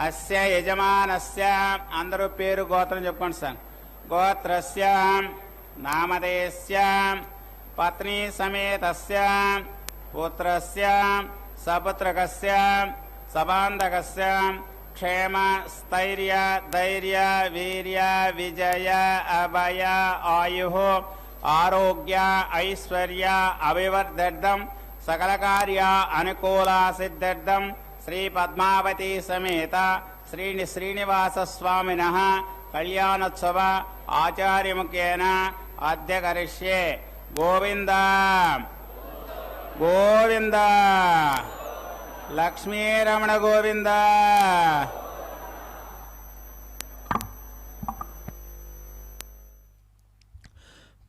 అస్య యజమానస్య అందరూ పేరు గోత్రం చెప్పుకోండి సార్. గోత్రస్య నామధేయస్య పత్ని సమేతస్య పుత్రస్య సపుత్రకస్య సబాంధకస్య క్షేమ స్థైర్య ధైర్య వీర్య విజయ అభయ ఆయు ఆరోగ్య ఐశ్వర్య అభివర్ధర్థం సకల కార్య అనుకూల సిద్ధార్థం శ్రీ పద్మావతి సమేత శ్రీనివాస స్వామినః కళ్యాణోత్సవ ఆచార్యముఖేన అద్య కరిష్యే. గోవింద గోవింద లక్ష్మీరమణ గోవింద.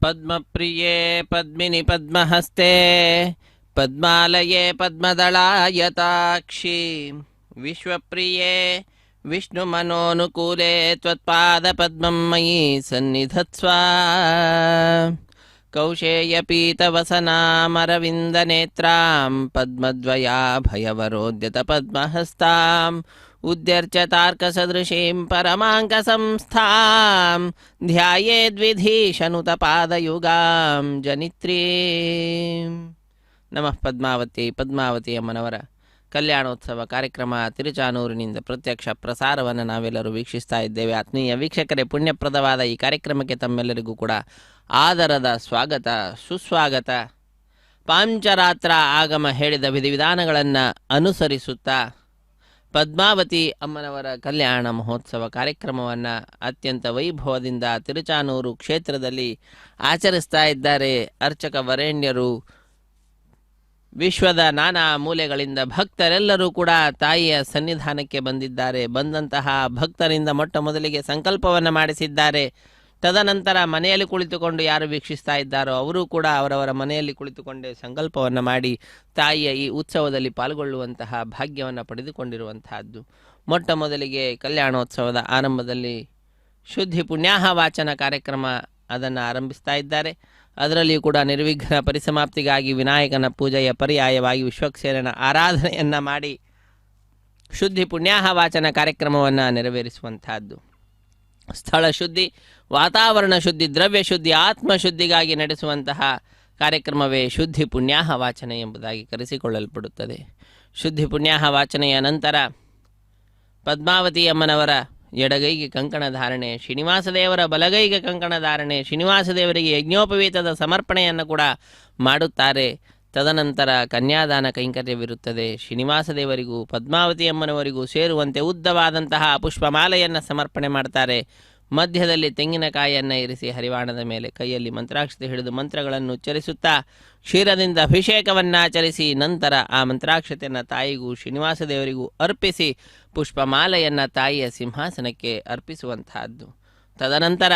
పద్మప్రియే పద్మిని పద్మహస్తే పద్మాలయే పద్మదళాయతాక్షి విశ్వప్రియే విష్ణుమనోనుకూలే త్వత్పాదపద్మం మయి సన్నిధత్స్వ. కౌశేయపీతవసనామరవిందనేత్రాం పద్మద్వయాభయవరోద్యత పద్మహస్తాం ఉద్యర్చతార్కసదృశీం పరమాంకసంస్థాం ధ్యాయేద్విధీశనుతపాదయుగాం జనిత్రీం. ನಮಃ ಪದ್ಮಾವತಿ. ಪದ್ಮಾವತಿ ಅಮ್ಮನವರ ಕಲ್ಯಾಣೋತ್ಸವ ಕಾರ್ಯಕ್ರಮ ತಿರುಚಾನೂರಿನಿಂದ ಪ್ರತ್ಯಕ್ಷ ಪ್ರಸಾರವನ್ನು ನಾವೆಲ್ಲರೂ ವೀಕ್ಷಿಸ್ತಾ ಇದ್ದೇವೆ. ಆತ್ಮೀಯ ವೀಕ್ಷಕರೇ, ಪುಣ್ಯಪ್ರದವಾದ ಈ ಕಾರ್ಯಕ್ರಮಕ್ಕೆ ತಮ್ಮೆಲ್ಲರಿಗೂ ಕೂಡ ಆದರದ ಸ್ವಾಗತ ಸುಸ್ವಾಗತ. ಪಾಂಚರಾತ್ರ ಆಗಮ ಹೇಳಿದ ವಿಧಿವಿಧಾನಗಳನ್ನು ಅನುಸರಿಸುತ್ತಾ ಪದ್ಮಾವತಿ ಅಮ್ಮನವರ ಕಲ್ಯಾಣ ಮಹೋತ್ಸವ ಕಾರ್ಯಕ್ರಮವನ್ನು ಅತ್ಯಂತ ವೈಭವದಿಂದ ತಿರುಚಾನೂರು ಕ್ಷೇತ್ರದಲ್ಲಿ ಆಚರಿಸ್ತಾ ಇದ್ದಾರೆ ಅರ್ಚಕ ವರೇಣ್ಯರು. ವಿಶ್ವದ ನಾನಾ ಮೂಲೆಗಳಿಂದ ಭಕ್ತರೆಲ್ಲರೂ ಕೂಡ ತಾಯಿಯ ಸನ್ನಿಧಾನಕ್ಕೆ ಬಂದಿದ್ದಾರೆ. ಬಂದಂತಹ ಭಕ್ತರಿಂದ ಮೊಟ್ಟ ಮೊದಲಿಗೆ ಸಂಕಲ್ಪವನ್ನು ಮಾಡಿಸಿದ್ದಾರೆ. ತದನಂತರ ಮನೆಯಲ್ಲಿ ಕುಳಿತುಕೊಂಡು ಯಾರು ವೀಕ್ಷಿಸ್ತಾ ಇದ್ದಾರೋ ಅವರು ಕೂಡ ಅವರವರ ಮನೆಯಲ್ಲಿ ಕುಳಿತುಕೊಂಡೇ ಸಂಕಲ್ಪವನ್ನು ಮಾಡಿ ತಾಯಿಯ ಈ ಉತ್ಸವದಲ್ಲಿ ಪಾಲ್ಗೊಳ್ಳುವಂತಹ ಭಾಗ್ಯವನ್ನು ಪಡೆದುಕೊಂಡಿರುವಂತಹದ್ದು. ಮೊಟ್ಟ ಮೊದಲಿಗೆ ಕಲ್ಯಾಣೋತ್ಸವದ ಆರಂಭದಲ್ಲಿ ಶುದ್ಧಿ ಪುಣ್ಯಾಹ ವಾಚನ ಕಾರ್ಯಕ್ರಮ ಅದನ್ನು ಆರಂಭಿಸ್ತಾ ಇದ್ದಾರೆ. ಅದರಲ್ಲಿಯೂ ಕೂಡ ನಿರ್ವಿಘ್ನ ಪರಿಸಮಾಪ್ತಿಗಾಗಿ ವಿನಾಯಕನ ಪೂಜೆಯ ಪರ್ಯಾಯವಾಗಿ ವಿಶ್ವಕ್ಸೇನನ ಆರಾಧನೆಯನ್ನು ಮಾಡಿ ಶುದ್ಧಿ ಪುಣ್ಯಾಹ ವಾಚನ ಕಾರ್ಯಕ್ರಮವನ್ನು ನೆರವೇರಿಸುವಂತಹದ್ದು. ಸ್ಥಳ ಶುದ್ಧಿ, ವಾತಾವರಣ ಶುದ್ಧಿ, ದ್ರವ್ಯ ಶುದ್ಧಿ, ಆತ್ಮಶುದ್ಧಿಗಾಗಿ ನಡೆಸುವಂತಹ ಕಾರ್ಯಕ್ರಮವೇ ಶುದ್ಧಿ ಪುಣ್ಯಾಹ ವಾಚನ ಎಂಬುದಾಗಿ ಕರೆಸಿಕೊಳ್ಳಲ್ಪಡುತ್ತದೆ. ಶುದ್ಧಿ ಪುಣ್ಯಾಹ ವಾಚನೆಯ ನಂತರ ಪದ್ಮಾವತಿ ಅಮ್ಮನವರ ಎಡಗೈಗೆ ಕಂಕಣ ಧಾರಣೆ, ಶ್ರೀನಿವಾಸ ದೇವರ ಬಲಗೈಗೆ ಕಂಕಣ ಧಾರಣೆ, ಶ್ರೀನಿವಾಸ ದೇವರಿಗೆ ಯಜ್ಞೋಪವೀತದ ಸಮರ್ಪಣೆಯನ್ನು ಕೂಡ ಮಾಡುತ್ತಾರೆ. ತದನಂತರ ಕನ್ಯಾದಾನ ಕೈಂಕರ್ಯವಿರುತ್ತದೆ. ಶ್ರೀನಿವಾಸ ದೇವರಿಗೂ ಪದ್ಮಾವತಿ ಅಮ್ಮನವರಿಗೂ ಸೇರುವಂತೆ ಉದ್ದವಾದಂತಹ ಪುಷ್ಪಮಾಲೆಯನ್ನು ಸಮರ್ಪಣೆ ಮಾಡ್ತಾರೆ. ಮಧ್ಯದಲ್ಲಿ ತೆಂಗಿನಕಾಯಿಯನ್ನು ಇರಿಸಿ ಹರಿವಾಣದ ಮೇಲೆ ಕೈಯಲ್ಲಿ ಮಂತ್ರಾಕ್ಷತೆ ಹಿಡಿದು ಮಂತ್ರಗಳನ್ನು ಉಚ್ಚರಿಸುತ್ತಾ ಕ್ಷೀರದಿಂದ ಅಭಿಷೇಕವನ್ನು ಆಚರಿಸಿ ನಂತರ ಆ ಮಂತ್ರಾಕ್ಷತೆಯನ್ನು ತಾಯಿಗೂ ಶ್ರೀನಿವಾಸ ದೇವರಿಗೂ ಅರ್ಪಿಸಿ ಪುಷ್ಪಮಾಲೆಯನ್ನು ತಾಯಿಯ ಸಿಂಹಾಸನಕ್ಕೆ ಅರ್ಪಿಸುವಂತಹದ್ದು. ತದನಂತರ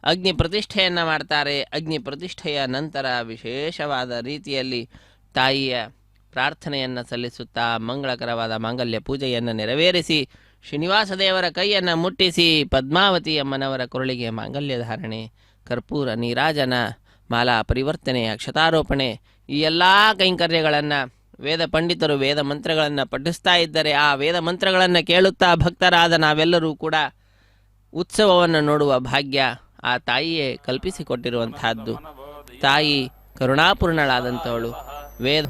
ಅಗ್ನಿ ಪ್ರತಿಷ್ಠೆಯನ್ನು ಮಾಡ್ತಾರೆ. ಅಗ್ನಿ ಪ್ರತಿಷ್ಠೆಯ ನಂತರ ವಿಶೇಷವಾದ ರೀತಿಯಲ್ಲಿ ತಾಯಿಯ ಪ್ರಾರ್ಥನೆಯನ್ನು ಸಲ್ಲಿಸುತ್ತಾ ಮಂಗಳಕರವಾದ ಮಾಂಗಲ್ಯ ಪೂಜೆಯನ್ನು ನೆರವೇರಿಸಿ ಶ್ರೀನಿವಾಸ ದೇವರ ಕೈಯನ್ನು ಮುಟ್ಟಿಸಿ ಪದ್ಮಾವತಿ ಅಮ್ಮನವರ ಕೊರಳಿಗೆ ಮಾಂಗಲ್ಯ ಧಾರಣೆ, ಕರ್ಪೂರ ನೀರಾಜನ, ಮಾಲಾ ಪರಿವರ್ತನೆ, ಅಕ್ಷತಾರೋಪಣೆ, ಈ ಎಲ್ಲ ಕೈಂಕರ್ಯಗಳನ್ನು ವೇದ ಪಂಡಿತರು ವೇದ ಮಂತ್ರಗಳನ್ನು ಪಠಿಸ್ತಾ ಇದ್ದರೆ ಆ ವೇದ ಮಂತ್ರಗಳನ್ನು ಕೇಳುತ್ತಾ ಭಕ್ತರಾದ ನಾವೆಲ್ಲರೂ ಕೂಡ ಉತ್ಸವವನ್ನು ನೋಡುವ ಭಾಗ್ಯ ಆ ತಾಯಿಯೇ ಕಲ್ಪಿಸಿಕೊಟ್ಟಿರುವಂತಹದ್ದು. ತಾಯಿ ಕರುಣಾಪೂರ್ಣಳಾದಂಥವಳು. ವೇದ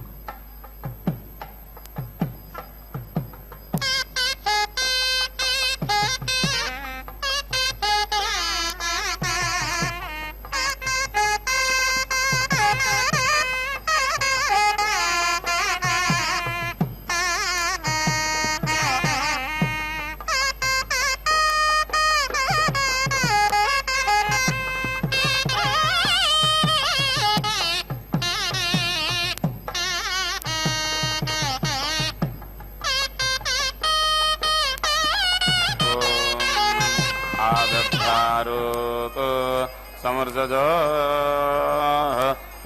समर्जो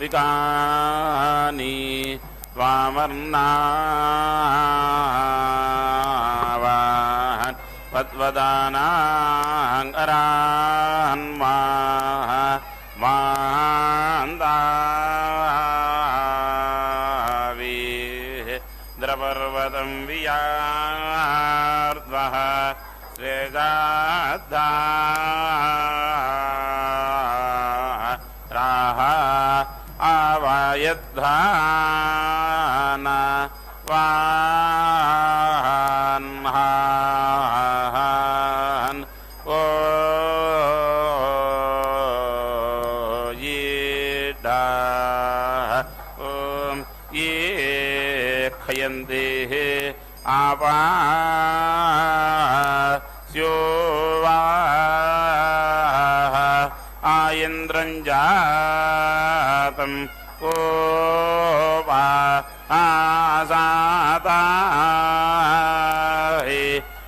विकानी वामर्नावान् वद्वदानाङ्गरान्माः मान्दावीः द्रपर्वतं वियार्ध्वः ರಾಹ ಅವಯದ್ಧಾನ ವಾನ್ಹಾನ್ ಓ ಯೀಡ ಓಂ ಯೇ ಖಯಂತೆ ಆಪಾ ಸ್ಯೋವಾ ಆಯಂದ್ರಂಜಾತಂ ಓ ವಾ ಆಸಾತಾ ಹೇ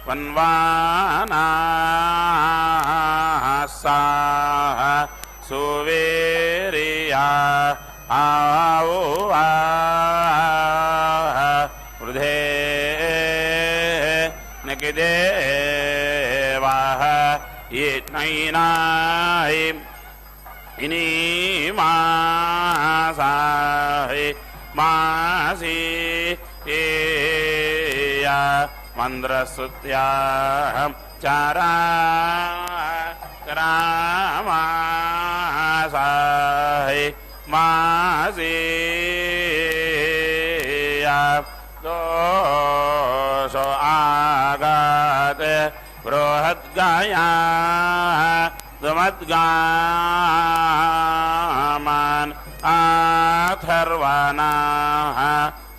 ವನ್ವಾನಾ ಸಾಹ ಸುವೇರಿಯಾ ಆವೋ ವೃಧೇ ನಕಿದೇವಾಹ ಯಜ್ಞೈನಾಯ ಇನೀಮಾಸಾಹಿ ಮಾಸಿ ಏಯ ಮಂದ್ರಸ್ತುತ್ಯಾಹಂ ಚಾರಾ ರಾಮಾಸಾಹಿ ಮಾಸಿ ದೋಷೋ ಆಗಾತ ಬೃಹದ್ಗಾಯಾ ದುಮದ್ಗಾಮಾನ್ ಅಥರ್ವಾನಾಃ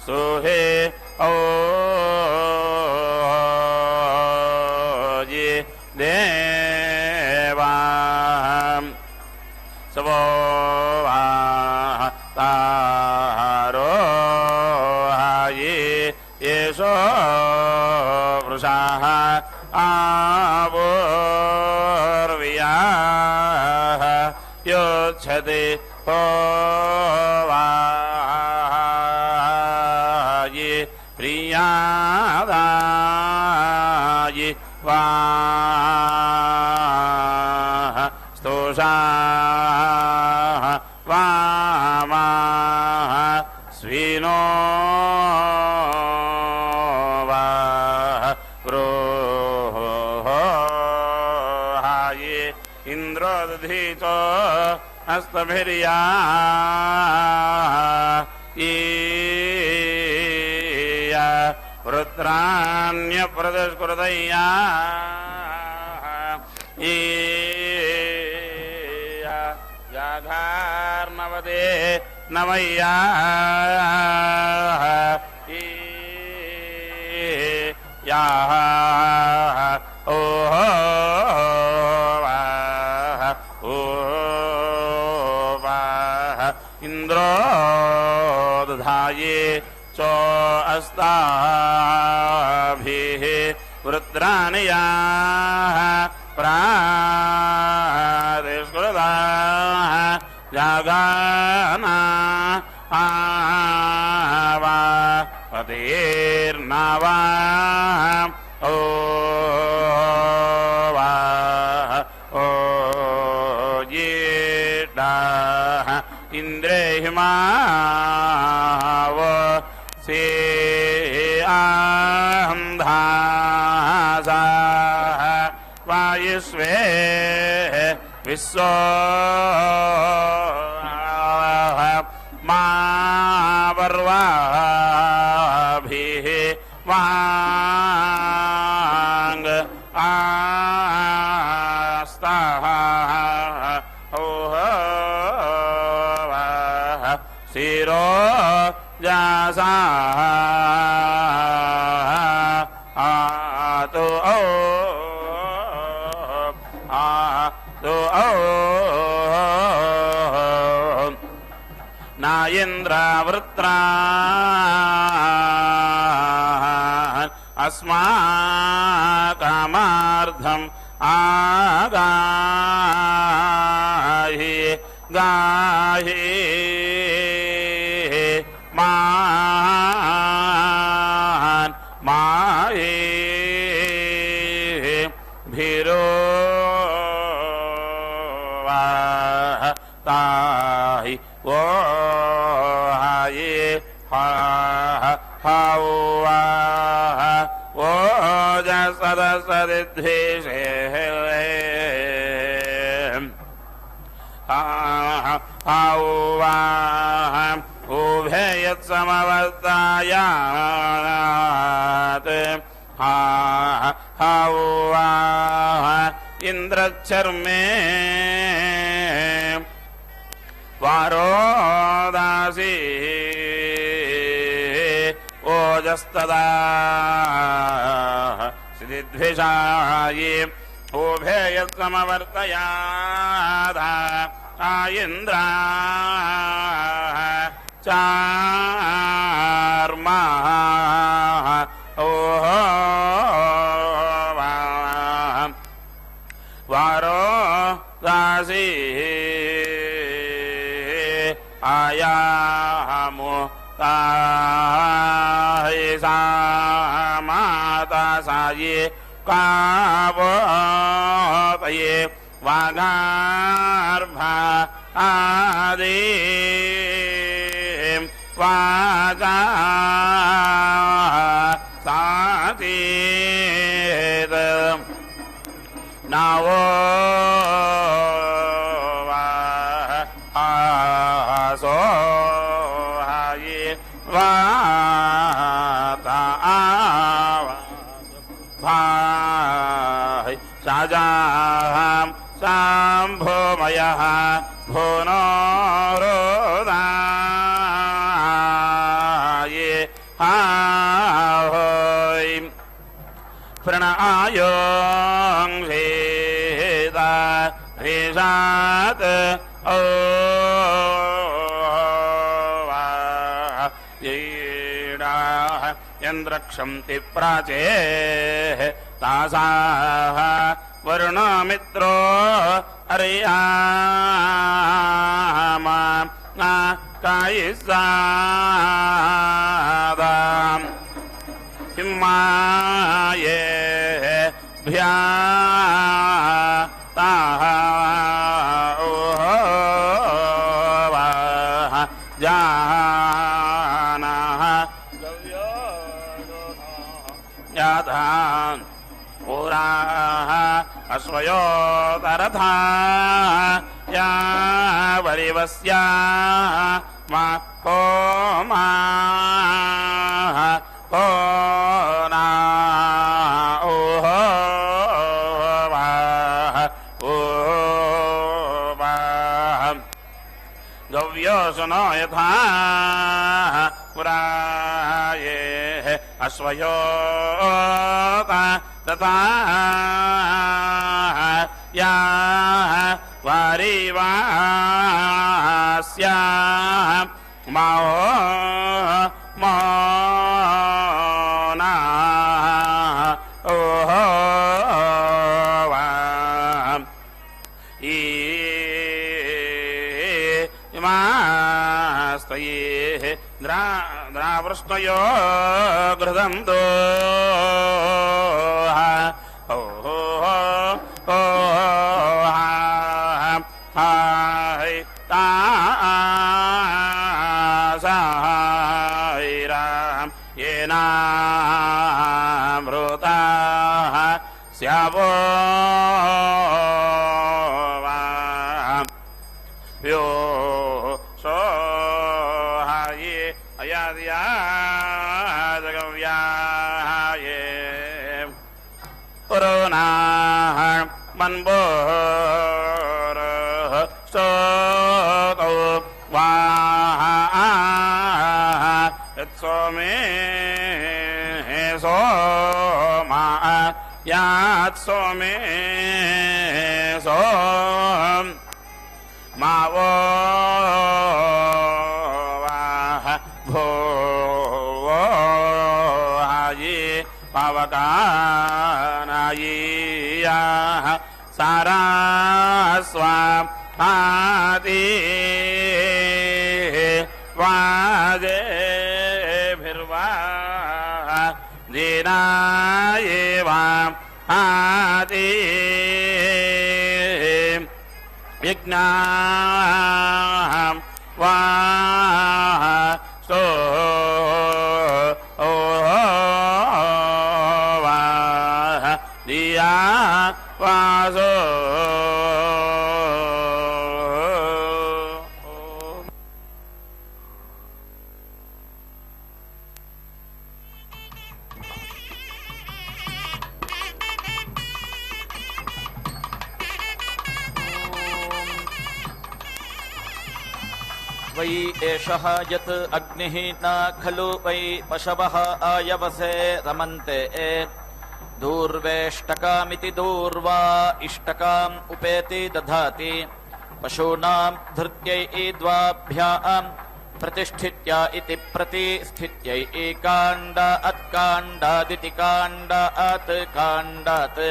ಸುಹೇ ಓಜಿ ದೇವಾಂ ಸವೋ ತಾರೋ ಹಾಯೇ ಯೇಷೋ ವೃಷಾಃ ಆವೋರ್ವಿಯಾಃ ಯೋಚ್ಛತೆ ಹೋವಾಯೇ ಪ್ರಿಯಾದಾಯೇ ವಾಃ ಸ್ತೋಷಾಃ ವಾಮಾಃ ಸ್ವಿನೋ ವಾಃ ಪ್ರೋಹಾಯೇ ಇಂದ್ರೋದಧೀತೋ ಹಸ್ತಭಿರ್ಯಾ ಈಯ ವೃತ್ರಾಣ್ಯ ಪ್ರದಸ್ಕೃತಯ್ಯಾ ಈಯ ಜಾಘಾರ್ನವದೇ ನವಯ್ಯಾ ಯಾಹ ಓಹೋ ಇಂದ್ರೋ ದಧಾಯೇ ಚೋ ಅಸ್ತಾಭಿಃ ವೃತ್ರಾಣಿಯಾಃ ಪ್ರಾದಿಸ್ಕೃತಾಃ ಜಾಗಾನಾ ಆವಾ ಪತಿರ್ನವಾ ಓ ವಾ ಓ ಯೀಡಾಃ ಇಂದ್ರೇ ಹಿಮಾವ ಸೇ ಆಂಧಾಸಾಃ ವಾಯುಸ್ವೇ ವಿಶ್ವ ಮಾವರ್ವಾಭಿಃ ವಾಂಗ ಆಸ್ತಾಃ ಶಿರೋ ಜಾಸಾಃ ಆತು ಔ ಆತು ಔ ನಾಯೇಂದ್ರವೃತ್ರಾನ್ ಅಸ್ಮಾಕಮಾರ್ಧಂ ಆಗಾಹಿ ಗಾಹಿ ಮಾನ್ ಮಾಹಿ ಭಿರೋ ತಾಹಿ ಓ ಹಾಯೇ ಹೌವಾ ಓ ಜ ಸದಸದಿದ್ವೇಷೇ उभयत्समवर्तायात् इंद्रचर्मे वारोदासी ओजस्तदा सिद्धिषायि उभयत्समवर्तयादा इंद्रा चार्मा ओहो वारो दासी आयामो ताहिसा माता साये कावतये वागार्भा आदि वाचा सातीत नावो वासो हाये वाता भाई साजाम सांभोमयः भुवनोरोदाये हाहोय प्रणआयों वेदा रेजात ओ येडा यन्द्रक्षन्ति प्राचे तासाः वरुणमित्रो अर्यामा कायिसादाम् हिम्माये भ्या ताः ओह जानाः याधान् पुराः अश्वयोतरथा या वरिवस्या मा होमा ना ओहो गव्योसुनो यथा पुराये अश्वयोता तथा या वारिवास्या माओ मोना ओहो इमास्तये द्रावृष्णयो घृदन्तो ओहो हाय तासायराम येनामृताः स्यावो यो सो हाये अयाद्या जगव्याये पुरोनाः मन्बोर स्तोतो वाः यत्सोमे सोमा यात्सोमे सोम मावो वाह भो हाये पावकानायीया सारास्वा आदि वाजे भिर्वा दीनायेवा आदि यज्ञां वाह स्तो वाह दिया वासो वै एषः यत् अग्निः न खलु वै पशवः आयवसे रमन्ते दूर्वेष्टकामिति दूर्वा इष्टकाम् उपेति दधाति पशूनाम् धृत्यै द्वाभ्याम् प्रतिष्ठित्या इति प्रतिष्ठित्यै काण्ड अत्काण्डादिति काण्डात् काण्डात्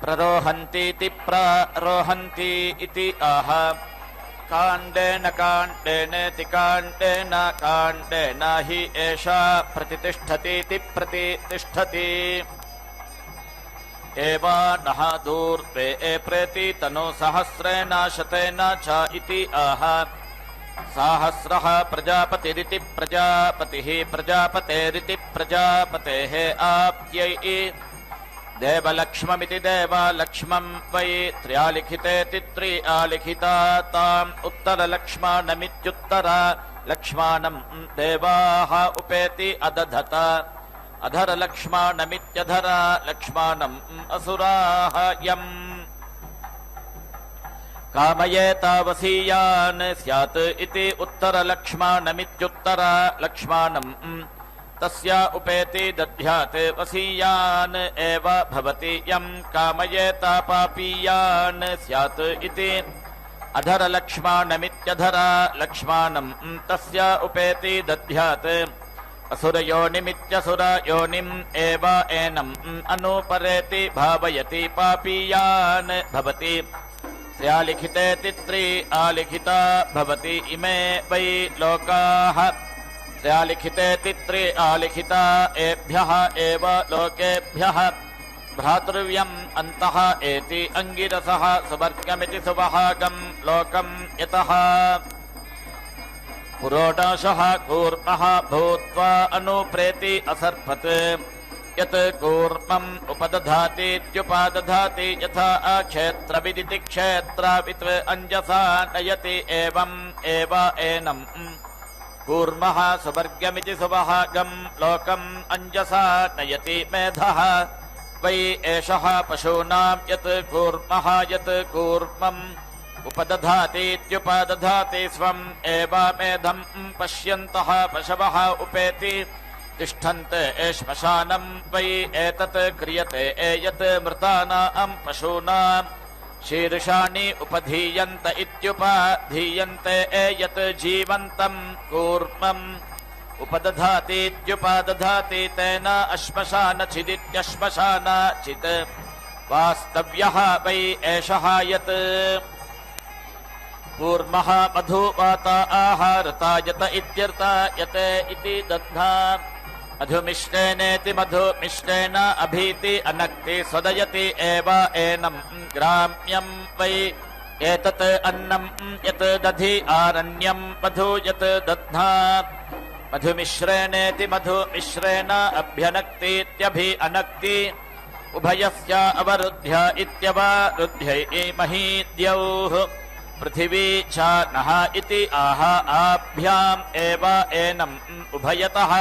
प्ररोहन्तीति प्रारोहन्ति इति आह काण्डेन काण्डेनेति काण्डेन काण्डेन हि एषा प्रतितिष्ठतीति प्रतितिष्ठति एवा नः दूर्वे प्रेति तनु सहस्रेण शतेन च इति आह सहस्रः प्रजापतिरिति प्रजापतिः प्रजापतेरिति प्रजापतेः आप्यै देवलक्ष्ममिति देवलक्ष्मं वै त्र्यालिखितेति त्रियालिखिता ताम् उत्तरलक्ष्माणमित्युत्तरलक्ष्माणम् देवाः उपेति अदधत अधरलक्ष्माणमित्यधरलक्ष्माणम् असुराः यम् कामयेतावसीयान् स्यात् इति उत्तरलक्ष्माणमित्युत्तरलक्ष्माणम् तस्य उपेति दध्यात् वसीयान् एव भवति यम् कामयेतापापीयान् स्यात् इति अधरलक्ष्माणमित्यधरलक्ष्माणम् तस्य उपेति दध्यात् असुरयोनिमित्यसुरयोनिम् एव एनम् अनुपरेति भावयति पापीयान् भवति त्र्यालिखितेति त्रिआलिखिता भवति इमे वै लोकाः त्र्यालिखितेति त्रिआलिखिता एभ्यः एव लोकेभ्यः भ्रातृव्यम् अन्तः एति अङ्गिरसः सुवर्गमिति सुवहागम् लोकम् यतः पुरोडाशः कूर्मः भूत्वा अनुप्रेति असर्पत् यत् कूर्मम् उपदधातीत्युपादधाति यथा क्षेत्रविदिति क्षेत्रवित् अञ्जसा नयति एवम् एव एनम् कूर्मः सुवर्गमिति सुवहागम् लोकम् अञ्जसा नयति मेधः वै एषः पशूनाम् यत् कूर्मः यत् कूर्मम् उपदधातीत्युपादधाति स्वम् एव मेधम् पश्यन्तः पशवः उपेति तिष्ठन्ते श्मशानम् वै एतत् क्रियते यत् मृतानाम् पशूनाम् शीर्षाणि उपधीयन्त इत्युपाधीयन्ते यत् जीवन्तम् कूर्मम् उपदधातीत्युपादधाति तेन अश्मशानचिदित्यश्मशानचित् वास्तव्यः वै एषः यत् कूर्मः मधुवाता आहारतायत इत्यर्थायते इति दद्धा मधुमिष्टेनेति मधुमिष्टेन अभीति अनक्ति स्वदयति एव एनम् ग्राम्यम् वै एतत् अन्नम् यत् दधि आरण्यम् मधु यत् दद्धा मधुमिश्रेणेति मधुमिश्रेण अभ्यनक्तीत्यभि अनक्ति उभयस्य अवरुध्य इत्यवरुध्यै महीद्यौः पृथिवी च नः इति आह आभ्याम् एव एनम् उभयतः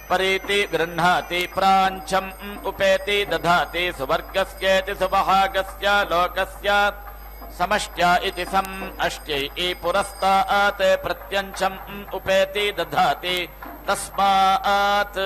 परीति गृह्णाति प्राञ्चम् उपेति दधाति सुवर्गस्येति सुवहागस्य लोकस्य समष्ट्य इति सम् अष्ट्यै पुरस्तात् प्रत्यञ्चम् उपेति दधाति तस्मात्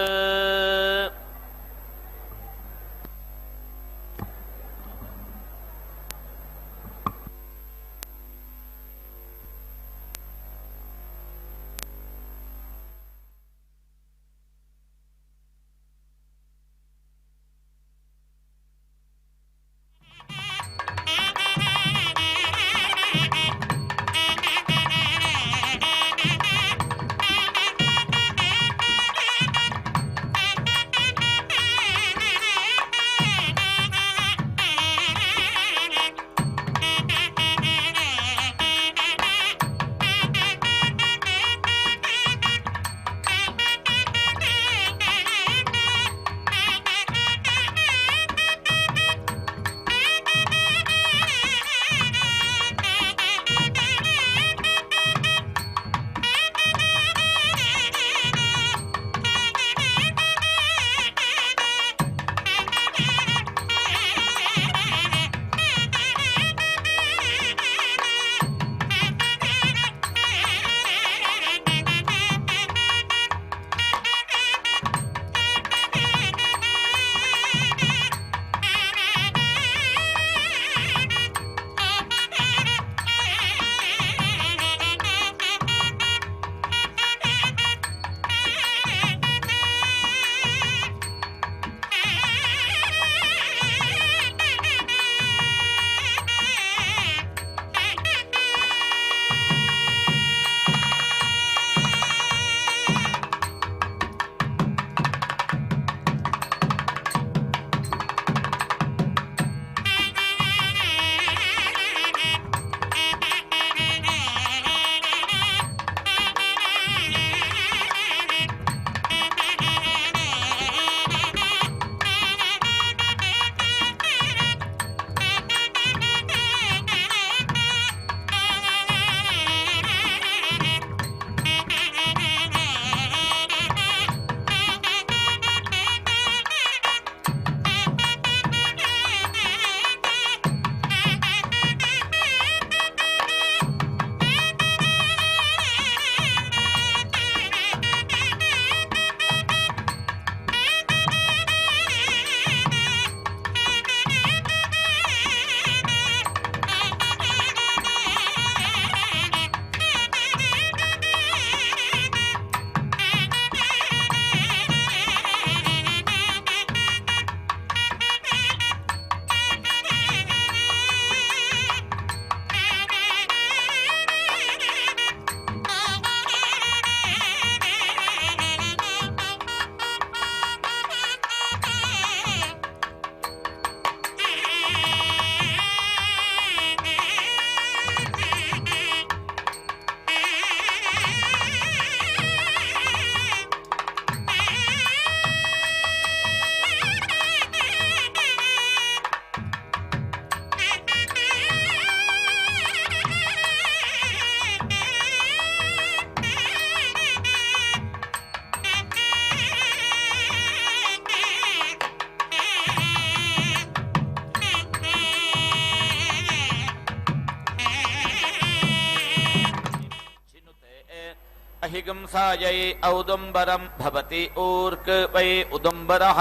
अहिगंसायै औदुम्बरं भवति ऊर्क वै उदुम्बरः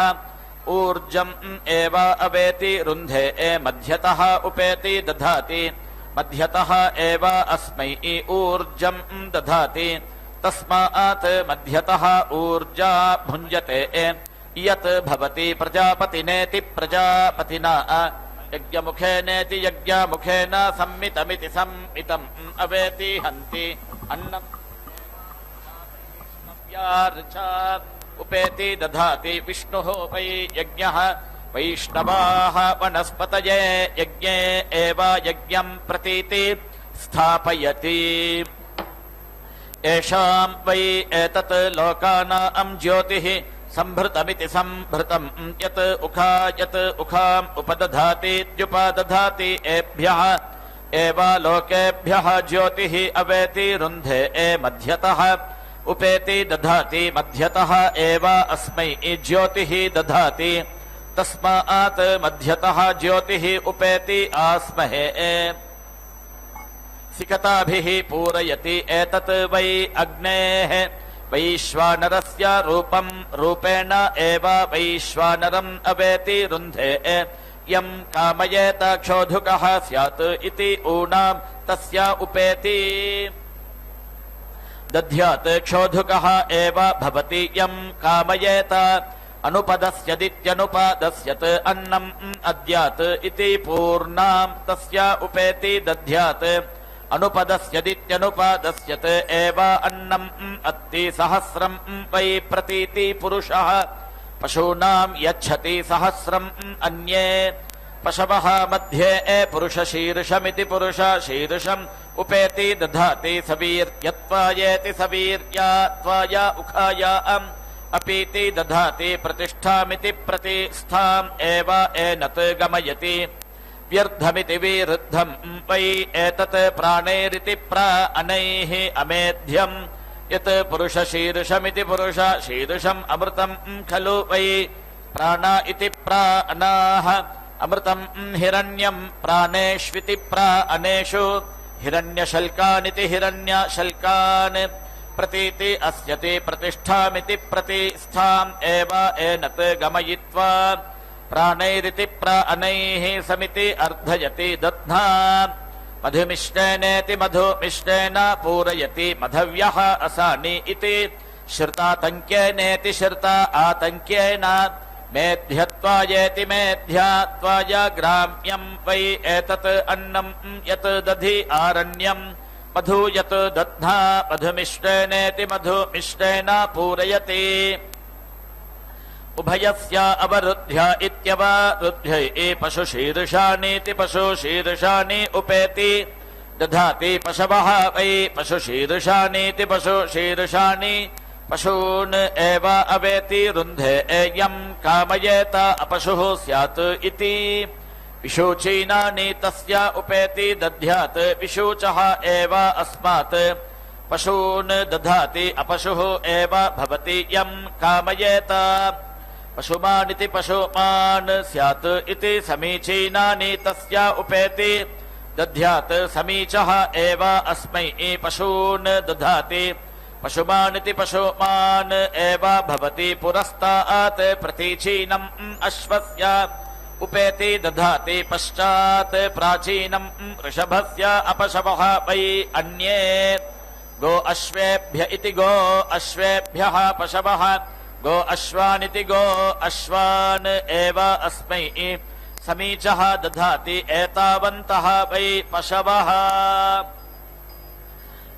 ऊर्जम् एव अवेति रुन्धे मध्यतः उपेति दधाति मध्यतः एव अस्मै ऊर्जम् दधाति तस्मात् मध्यतः ऊर्जा भुञ्जते यत् भवति प्रजापतिनेति प्रजापतिना यज्ञमुखेनेति यज्ञमुखेन सम्मितमिति सम्मितम् अवेति हन्ति अन्नम् उपेति दधाति विष्णुः वै यज्ञः वैष्णवाः वनस्पतये यज्ञे एव यज्ञं प्रतीति स्थापयति येषां वै एतत् लोकानां ज्योतिः सम्भृतमिति सम्भृतं यत् उखाम् उपदधातीत्युपदधाति एभ्यः एव लोकेभ्यः ज्योतिः अवेति रुन्धे मध्यतः उपेति दधाति मध्यतः एव अस्मै ज्योतिः दधाति तस्मात् मध्यतः ज्योतिः उपेति आस्महे सिकताभिः पूरयति एतत् वै अग्नेः वैश्वानरस्य रूपं रूपेण एव वैश्वानरम् अवेति रुन्धे यं कामयेत क्षोधुकः स्यात् इति ऊनां तस्य उपेति दध्यात् क्षोधुकः एव भवति यं कामयेत अनुपदस्यदित्यनुपदस्यत् अन्नम् अद्यात् इति पूर्णां तस्य उपेति दध्यात् अनुपदस्यदित्यनुपदस्यत् एव अन्नम् अत्ति सहस्रम् वै प्रतीति पुरुषः पशूनां यच्छति सहस्रम् अन्ये पशवः मध्ये पुरुषशीर्षमिति पुरुषशीर्षम् उपेति दधाति सवीर्यत्वायेति सवीर्यात्वाय उखायाम् अपीति दधाति प्रतिष्ठामिति प्रतिष्ठाम् एव एनत् गमयति व्यर्थमिति विरुद्धम् वै एतत् प्राणैरिति प्राणैः अमेध्यम् यत् पुरुषशीर्षमिति पुरुषशीर्षम् अमृतम् खलु वै प्राण इति प्राणाः अमृतम् हिरण्यम् प्राणेष्विति प्राणेषु हिरण्यशल्कानिति हिरण्यशल्कान् प्रतीति अस्यति प्रतिष्ठामिति प्रतिष्ठाम् एव एनत् गमयित्वा प्राणैरिति प्राणैः समिति अर्धयति दध्ना मधुमिष्टेनेति मधुमिष्टेन पूरयति मधव्यः असानि इति श्रुतातङ्क्येनेति श्रुता आतङ्क्येन मेध्यत्वायेति मेध्यात्वाय ग्राम्यं वै एतत् अन्नं यत् दधि आरण्यम् मधु यत् दध्ना मधुमिष्टेनेति मधुमिष्टेन पूरयति उभयस्य अवरुद्ध्य इत्यवरुध्यै पशुशीर्षाणीति पशुशीर्षाणि उपेति दधाति पशवः वै पशुशीर्षाणीति पशुशीर्षाणि पशून् एव अवेति रुन्धे यं कामयेत अपशुः स्यात् इति विशूचीनानि तस्य उपेति दध्यात् विशूचः एव अस्मात् पशून् दधाति अपशुः एव भवति यं कामयेत पशुमानिति पशुमान् स्यात् इति समीचीनानि तस्य उपेति दध्यात् समीचः एव अस्मै पशून् दधाति पशुमानिति पशुमान् एव भवति पुरस्तात् प्रतीचीनम् अश्वस्य उपेति दधाति पश्चात् प्राचीनम् वृषभस्य अपशवः वै अन्ये गो अश्वेभ्य इति गो अश्वेभ्यः पशवः गो अश्वानिति गो अश्वान् एव अस्मै समीचः दधाति एतावन्तः वै पशवः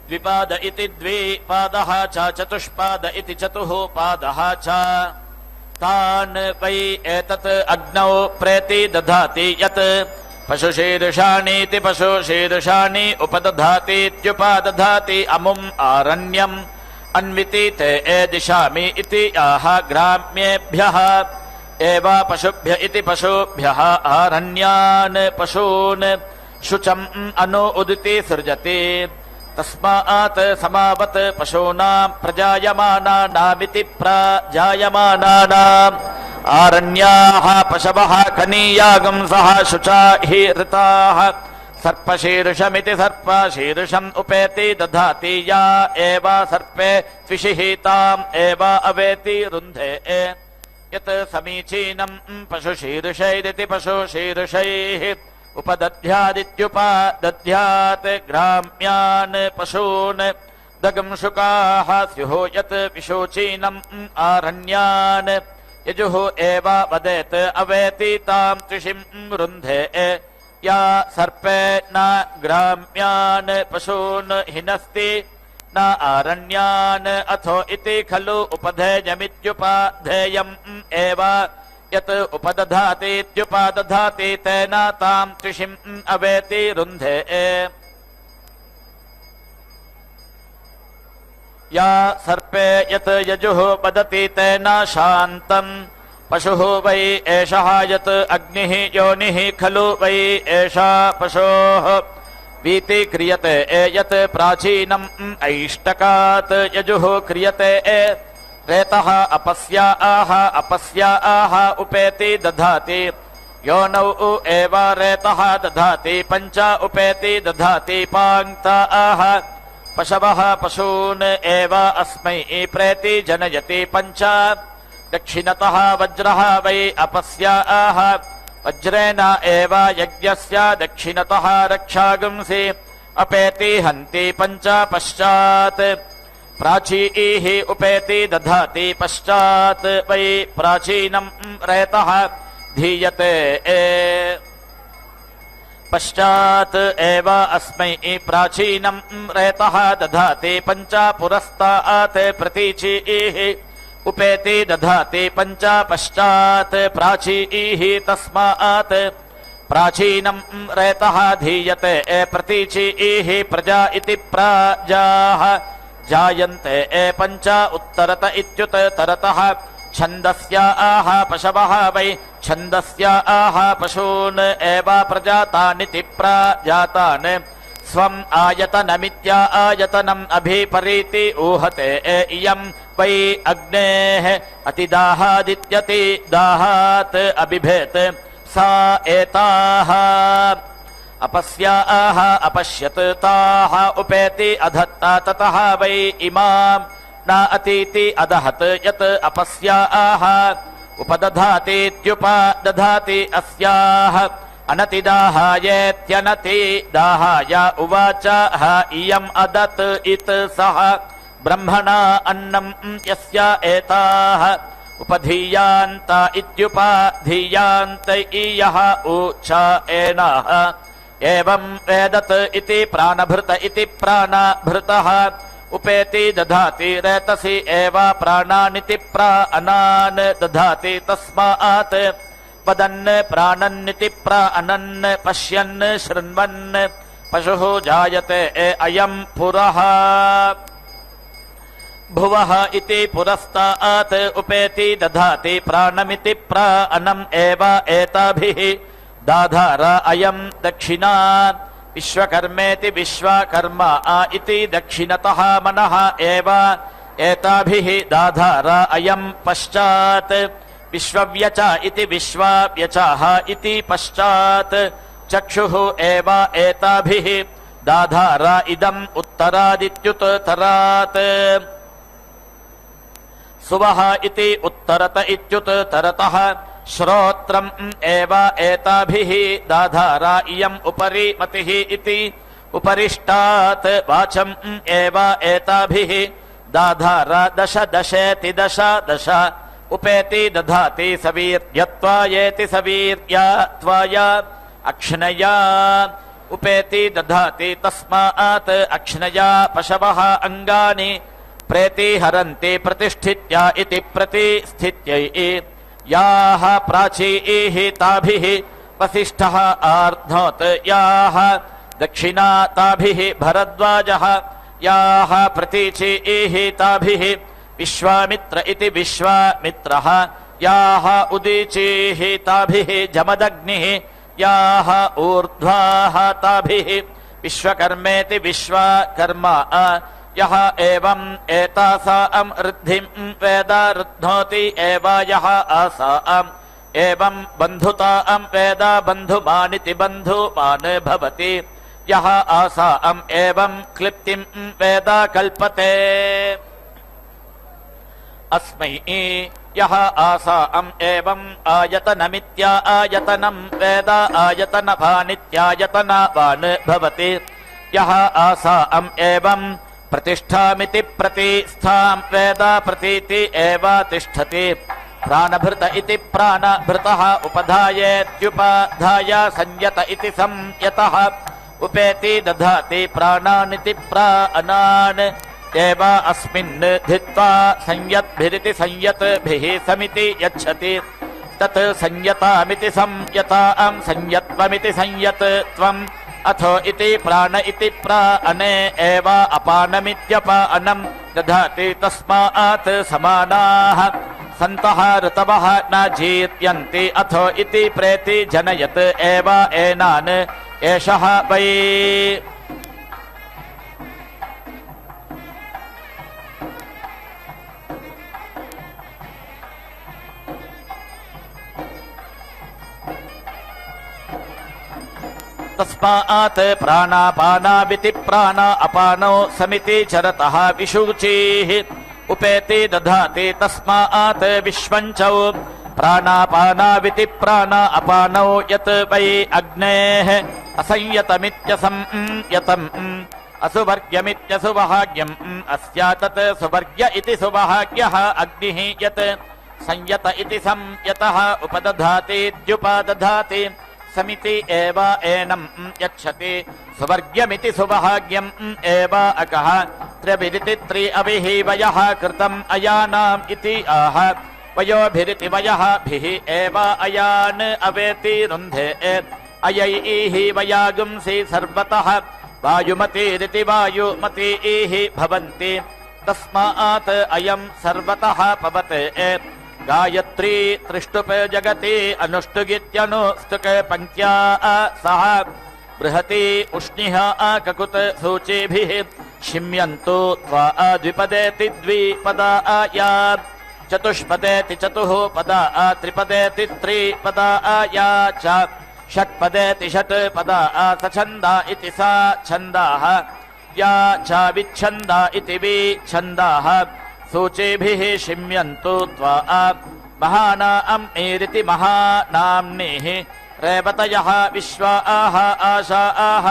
द्विपाद इति द्विपादः च चतुष्पाद इति चतुःपादः च तान् वै एतत् अग्नौ प्रेति दधाति यत् पशुशीर्षाणीति पशुशीर्षाणि उपदधातीत्युपदधाति अमुम् आरण्यम् अन्विति ते दिशामि इति आह ग्राम्येभ्यः एव पशुभ्य इति पशुभ्यः आरण्यान् पशून् शुचम् अनु उदिति सृजति तस्मात् समावत् पशूनां प्रजायमानानामिति प्रजायमानानाम् आरण्याः पशवः कनीयागं सह शुचा हि ऋताः सर्पशीर्षमिति सर्पशीर्षम् उपेति दधाति या एव सर्पे त्विषिहीताम् एव अवेति रुन्धे यत् समीचीनम् पशुशीर्षैरिति पशुशीर्षैः उपदध्यादित्युपदध्यात् ग्राम्यान् पशून् दगंशुकाः स्युः यत् विशोचीनम् आरण्यान् यजुः एव वदेत् अवेति ताम् त्रिषिम् रुन्धे या सर्पे न ग्राम्यान् पशून् हिनस्ति न आरण्यान् अथो इति खलु उपधेयमित्युपाधेयम् एव यत् उपदधातीत्युपादधाति तेन ताम् त्रिषिम् अवेति रुन्धे या सर्पे यत् यजुः वदति तेन शान्तम् पशुः वै एषः यत् अग्निः योनिः खलु वै एषा पशोः वीति क्रियते यत् प्राचीनम् ऐष्टकात् यजुः क्रियते रेतः अपस्या आह उपेति दधाति योनौ एव रेतः दधाति पञ्च उपेति दधाति पाङ्क्ता आह पशवः पशून् एव अस्मै प्रेति जनयति पञ्च दक्षिणतः वज्रः वै अपस्या आह वज्रेण एव यज्ञस्य दक्षिणतः रक्षागुंसि अपेति हन्ति पञ्च पश्चात् प्राचीः उपेति दधाति पश्चात् वै प्राचीनम् रेतः धीयते पश्चात् एव अस्मै प्राचीनम् रेतः दधाति पञ्च पुरस्तात् प्रतीचीः उपेति दधाति पञ्च पश्चात् प्राचीः तस्मात् प्राचीनम् रेतः धीयते प्रतीचीः प्रजा इति प्राजाः जायन्ते पञ्च उत्तरत इत्युत्तरतः छन्दस्य आह पशवः वै छन्दस्य आह पशून् एव प्रजातानिति प्राजातान् स्वम् आयतनमित्या आयतनम् अभिपरीति ऊहते इयम् वै अग्नेः अतिदाहादित्यति दाहात् अबिभेत् सा एताः अपस्या आह अपश्यत् ताः उपेति अधत्ता ततः वै इमाम् न अतीति अदहत् यत् अपस्या आह उपदधातीत्युपदधाति अस्याः अनतिदाहायेत्यनति दाहाय उवाच ह इयम् अदत् इत सः ब्रह्मणा अन्नम् यस्य एताः उपधीयान्त इत्युपधीयान्त इयः ऊच एनाः एवम् वेदत् इति प्राणभृत इति प्राणभृतः उपेति दधाति रेतसि एव प्राणानिति प्राणान् दधाति तस्मात् वदन् प्राणन्निति प्राणन् पश्यन् शृण्वन् पशुः जायते अयम् पुरः भुवः इति पुरस्तात् उपेति दधाति प्राणमिति प्राणम् एव एताभिः दाधार अयम् दक्षिणात् विश्वकर्मेति विश्वकर्मा इति दक्षिणतः मनः एव एताभिः दाधार अयम् पश्चात् विश्वव्यच इति विश्वव्यचः इति पश्चात् चक्षुः एव एताभिः दाधार इदम् उत्तरादित्युत्तरात् सुवः इति उत्तरत इत्युत्तरतः श्रोत्रम् एव एताभिः दाधार इयम् उपरि मतिः इति उपरिष्टात् वाचम् एव एताभिः दाधार दश दशेति दश दश उपेति दधाति सवीर्यत्वायेति सवीर्यत्वाय अक्ष्णया उपेति दधाति तस्मात् अक्ष्णया पशवः अङ्गानि प्रेतिहरन्ति प्रतिष्ठित्या इति प्रतिष्ठित्यै याः प्राचीः ताभिः वसिष्ठः आर्धोत् याः दक्षिणा ताभिः भरद्वाजः याः प्रतीचीः ताभिः विश्वामित्र इति विश्वामित्रः याः उदीचीः ताभिः जमदग्निः याः ऊर्ध्वाः ताभिः विश्वकर्मेति विश्वकर्मा यः एवम् एतासाम् ऋद्धिम् वेद ऋद्धोति एव यः आसाम् एवम् बन्धुताम् वेद बन्धुमानिति बन्धुमान् भवति यः आसाम् एवं क्लिप्तिं वेद कल्पते अस्मै यः आसाम् एवम् आयतनमित्या आयतनं वेद आयतनभानित्यायतनवान् भवति यः आसाम् एवम् प्रतिष्ठामिति प्रतिष्ठां वेद प्रतीति एव तिष्ठति प्राणभृत इति प्राणभृतः उपधायेत्युपधाय संयत इति संयतः उपेति दधाति प्राणानिति प्राणान् एव अस्मिन् धित्वा संयद्भिरिति संयतभिः समिति यच्छति तत् संयतामिति संयतां संयत्वमिति संयतत्वम् अथो इति प्राण इति प्राणे एव अपानमित्यपानं दधाति तस्मात् समानाः सन्तः ऋतवः न जीर्यन्ति अथो इति प्रेति जनयत् एव एनान् एषः वै तस्मात् प्राणापानाविति प्राण अपानौ समिति चरतः विशुचिः उपेति दधाति तस्मात् विश्वञ्चौ प्राणापानाविति प्राण अपानौ यत् वै अग्नेः असंयतमित्यसंयतम् असुवर्ग्यमित्यसुवहाग्यम् अस्यातत् सुवर्ग्य इति सुवहाग्यः अग्निः यत् संयत इति संयतः उपदधातीत्युपदधाति समिति एव एनम् यच्छति सुवर्ग्यमिति सुवहाग्यम् एव अकः त्र्यभिरिति त्रि अभिः वयः कृतम् अयानाम् इति आह वयोभिरिति वयः भिः एव अयान् अवेति रुन्धे अयैः वयागुंसि सर्वतः वायुमतीरिति वायुमतीः भवन्ति तस्मात् अयम् सर्वतः पवते गायत्री त्रिष्टुप जगति अनुष्टुगित्यनुष्टुक पंक्त्या सह बृहति उष्णिः ककुत सूचिभिः शिम्यन्तु त्वा द्विपदेति द्विपदा या चतुष्पदेति चतुः पदा त्रिपदेति त्रिपदा या च षट्पदेति षट्पदा सछन्दा इति सा छन्दाः या च विच्छन्दा इति विच्छन्दाः सूचिभिः शिम्यन्तु त्वा महानाम् ईरिति महानाम्निः रेवतयः विश्वाः आशाः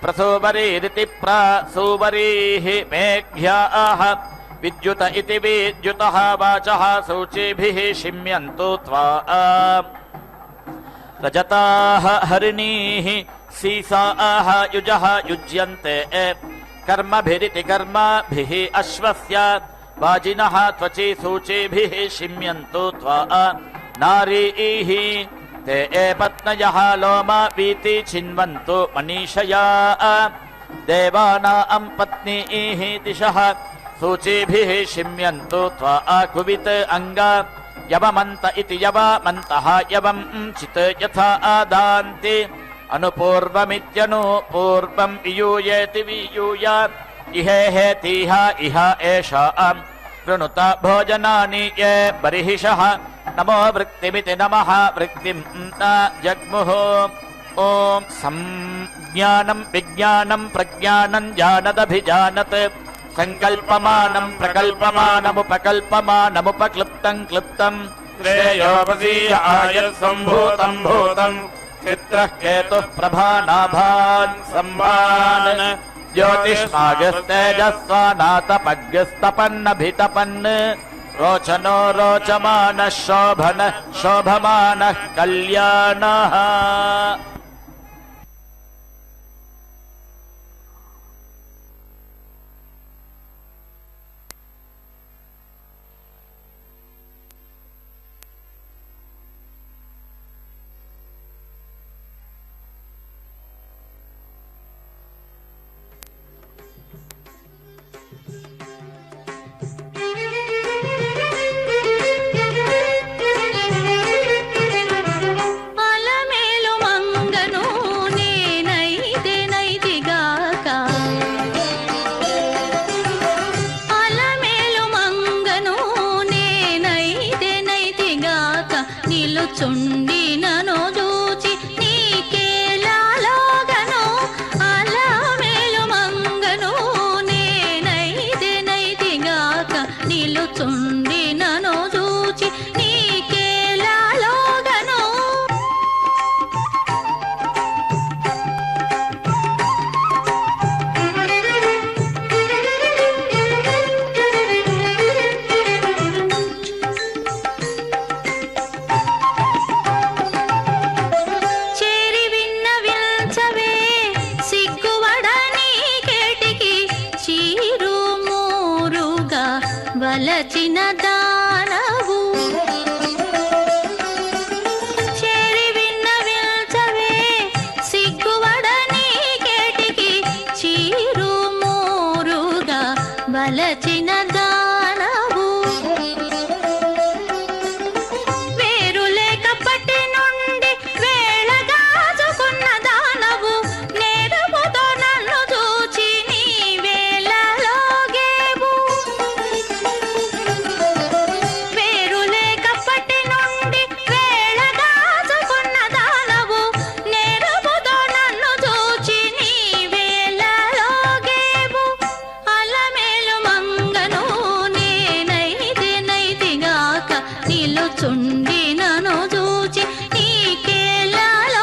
प्रसूवरीरिति प्रसूवरीः मेघ्याः विद्युत इति विद्युतः वाचः सूचिभिः शिम्यन्तु त्वा रजताः हरिणीः सीसाः युजः युज्यन्ते कर्मभिरिति कर्मभिः अश्वस्य वाजिनः त्वचि सूचिभिः शिम्यन्तु त्वा नारीः ते पत्नयः लोमा वीति छिन्वन्तु मनीषया देवानाम् पत्नीः दिशः सूचिभिः शिम्यन्तु त्वा कुवित् अङ्गा यवमन्त इति यवमन्तः यवम् चित् यथा आदान्ति अनुपूर्वमित्यनुपूर्वम् वियूयेति वियूया इहेहेतिह इह एषा कृणुत भोजनानि ये बर्हिषः नमो वृत्तिमिति नमः वृत्तिम् न जग्मुः ॐ संज्ञानं विज्ञानं प्रज्ञानं जानदभिजानत् संकल्पमानं प्रकल्पमानमुपकल्पमानमुपक्लृप्तं क्लृप्तम् श्रेयोपसीय आयत्सम्भूतं भूतं चित्रः केतुः प्रभानाभान् सम्भान् ज्योतिष्मागस्तेजस्वानातपग्स्तपन्नभितपन् रोचनो रोचमानः शोभनः शोभमानः कल्याणः ಅಲಮೇಲು ಮಂಗ వలచిన దానవు చేరి విన్నవిల్చవే సిగ్గువడని కేటికి చీరు మూరుగా వలచిన దానవు వేరు లేకప్పటి నుండి వేళగాచుకున్న దానవు నేరుపుతో నన్ను చూచి నీ వేళలోగేవు వేరు లేకప్పటి నుండి వేళగాచుకున్న దానవు నేరుపుతో నన్ను చూచి నీ వేళలోగేవు అలమేలు మంగను నేనైతే నైతిగాక నిలుచుండి నన్ను చూచి నీకేలాలోగను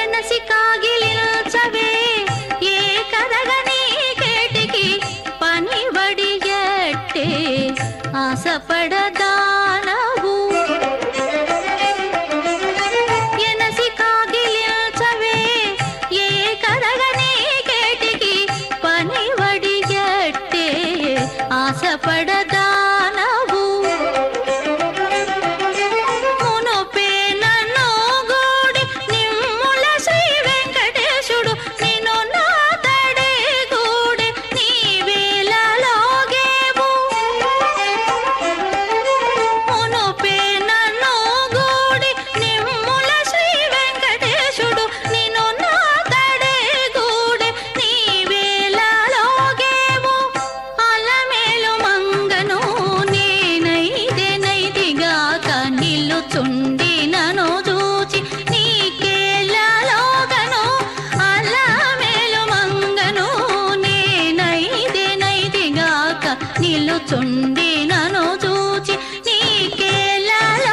ఎనసి కాగిలిల్చవే ఏ కరగని కేటికి పనివడిగట్టే ఆశపడదానవు ఎనసి కాగిలిల్చవే ఏ కరగని కేటికి పనివడిగట్టే ఆశపడదానవు మునుపే నన్ను గూడి నిమ్ముల శ్రీ వెంకటేశుడు నిన్ను నాతడే గూడి నీ వేళలోగేవు మునుపే నన్ను గూడి నిమ్ముల శ్రీ వెంకటేశుడు నిన్ను నాతడే గూడి నీ వేళలోగేవు అలమేలు మంగను నేనైతే నైతిగాక నిలుచుండి నన్ను చూచి నీకేలాలోగను అలమేలు మంగను నేనైతే నైతిగాక నిలుచుండి నన్ను చూచి నీకేలాలోగను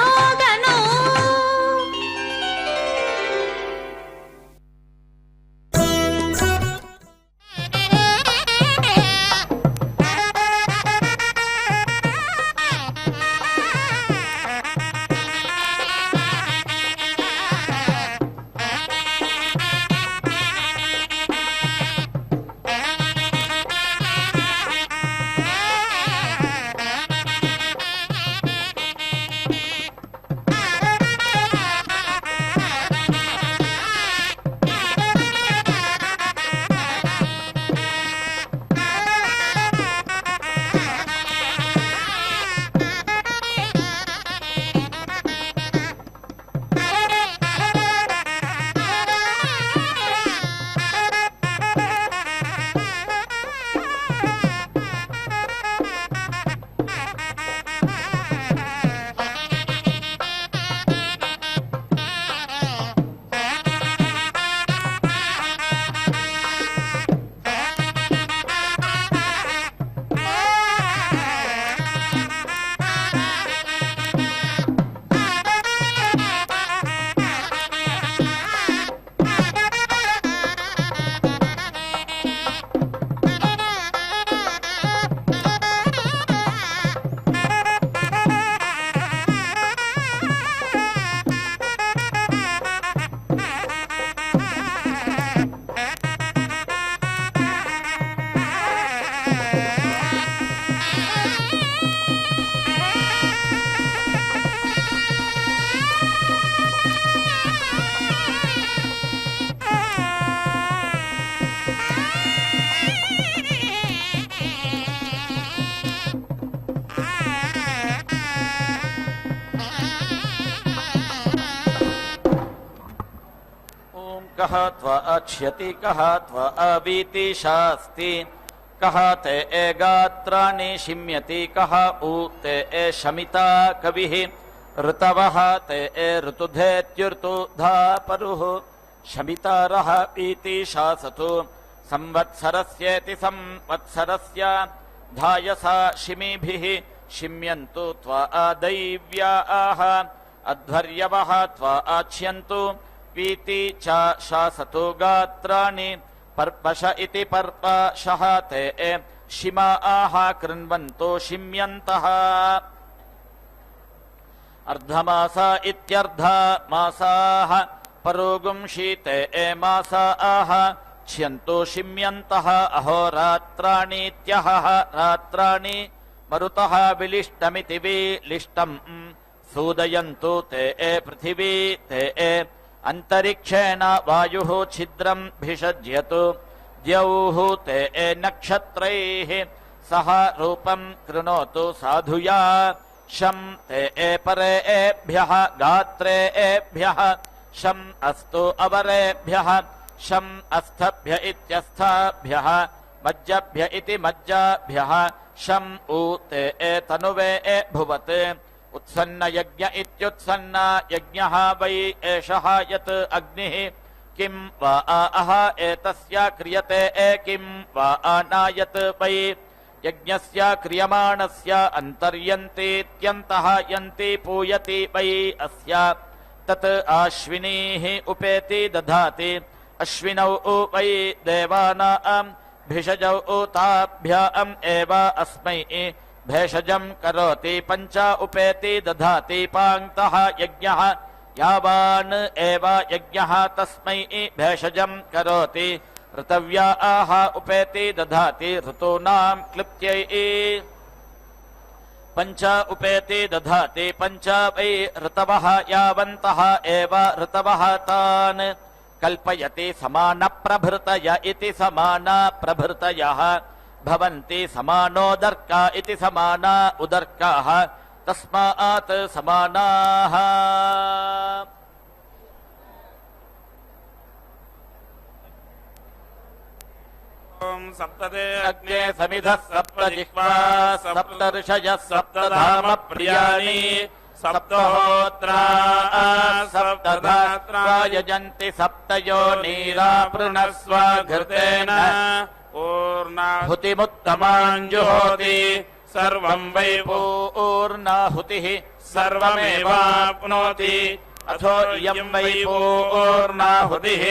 कः त्वा अक्ष्यति कः त्वा अवीति शास्ति कः ते गात्राणि शिम्यति कः उ ते शमिता कविः ऋतवः ते ऋतुधेत्युर्तुधा परुः शमितारः इति शासतु संवत्सरस्येति संवत्सरस्य धायसा शिमीभिः शिम्यन्तु त्वा दैव्याः अध्वर्यवः त्वा आच्यन्तु पीति च शासतु गात्राणि पर्पश इति पर्पशः ते शिमा आह कृण्वन्तो शिम्यन्तः अर्धमास इत्यर्ध मासाः परोगुंशीते मासाः क्ष्यन्तो शिम्यन्तः अहोरात्राणीत्यहः रात्राणि मरुतः विलिष्टमिति विलिष्टम् सूदयन्तु ते पृथिवी ते अन्तरिक्षेण वायुः छिद्रम् भिषज्यतु द्यौः ते नक्षत्रैः सह रूपम् कृणोतु साधुया शं ते परेभ्यः गात्रेभ्यः शं अस्तु अवरेभ्यः शं अस्थभ्य इत्यस्थाभ्यः मज्जभ्य इति मज्जाभ्यः शं ऊ ते तनुवे भुवत् उत्सन्न यज्ञ इत्युत्सन्न यज्ञः वै एषः यत् अग्निः किं वा अह एतस्य क्रियते किं वा नायत् वै यज्ञस्य क्रियमाणस्य अन्तर्यन्तीत्यन्तः यन्ति पूयति वै अस्य तत् आश्विनीः उपेति दधाति अश्विनौ वै देवानाम् भिषजौ ताभ्याम् एव अस्मै भेषजम् करोति पञ्च उपेति दधाति पाङ्क्तः यज्ञः यावान् एव यज्ञः तस्मै भेषजम् करोति ऋतव्या आह उपेति दधाति ऋतूनाम् क्लिप्त्यै पञ्च उपेति दधाति पञ्च वै ऋतवः यावन्तः एव ऋतवः तान् कल्पयति समानप्रभृतय इति समानप्रभृतयः भवन्ति समानोदर्का इति समाना उदर्काः तस्मात् समानाः सप्तदे अग्ने समिधः सप्तजिह्वा सप्तर्षयः सप्तधाम प्रियाणि सप्तहोत्रा सप्तधात्रा यजन्ति सप्तयोनीरा पृणस्व घृतेन हुतिमुत्तमाञ्जुहोति सर्वम् वै पूर्णाहुतिः सर्वमेवाप्नोति अथो इयम् वै पूर्णाहुतिः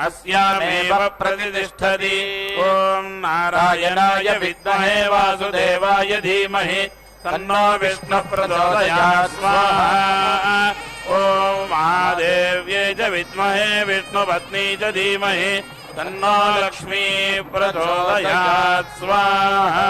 अस्यामेव प्रतिष्ठति ॐ नारायणाय विद्महे वासुदेवाय धीमहि तन्नो विष्णुः प्रचोदयात् स्वाहा ॐ महादेव्यै च विद्महे विष्णुपत्नी च धीमहि तन्नो लक्ष्मी प्रचोदयात् स्वाहा।